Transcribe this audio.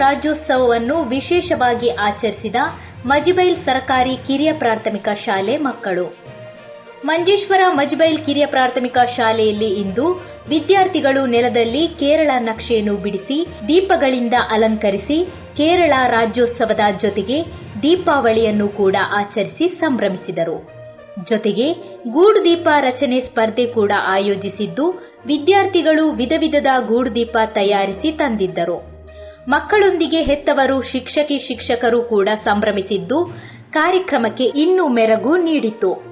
ರಾಜ್ಯೋತ್ಸವವನ್ನು ವಿಶೇಷವಾಗಿ ಆಚರಿಸಿದ ಮಜಿಬೈಲ್ ಸರ್ಕಾರಿ ಕಿರಿಯ ಪ್ರಾಥಮಿಕ ಶಾಲೆ ಮಕ್ಕಳು. ಮಂಜೇಶ್ವರ ಮಜಿಬೈಲ್ ಕಿರಿಯ ಪ್ರಾಥಮಿಕ ಶಾಲೆಯಲ್ಲಿ ಇಂದು ವಿದ್ಯಾರ್ಥಿಗಳು ನೆಲದಲ್ಲಿ ಕೇರಳ ನಕ್ಷೆಯನ್ನು ಬಿಡಿಸಿ ದೀಪಗಳಿಂದ ಅಲಂಕರಿಸಿ ಕೇರಳ ರಾಜ್ಯೋತ್ಸವದ ಜೊತೆಗೆ ದೀಪಾವಳಿಯನ್ನು ಕೂಡ ಆಚರಿಸಿ ಸಂಭ್ರಮಿಸಿದರು. ಜೊತೆಗೆ ಗೂಡು ದೀಪ ರಚನೆ ಸ್ಪರ್ಧೆ ಕೂಡ ಆಯೋಜಿಸಿದ್ದು ವಿದ್ಯಾರ್ಥಿಗಳು ವಿಧ ವಿಧದ ಗೂಡು ದೀಪ ತಯಾರಿಸಿ ತಂದಿದ್ದರು. ಮಕ್ಕಳೊಂದಿಗೆ ಹೆತ್ತವರು, ಶಿಕ್ಷಕರು ಕೂಡ ಸಂಭ್ರಮಿಸಿದ್ದು ಕಾರ್ಯಕ್ರಮಕ್ಕೆ ಇನ್ನೂ ಮೆರುಗು ನೀಡಿತು.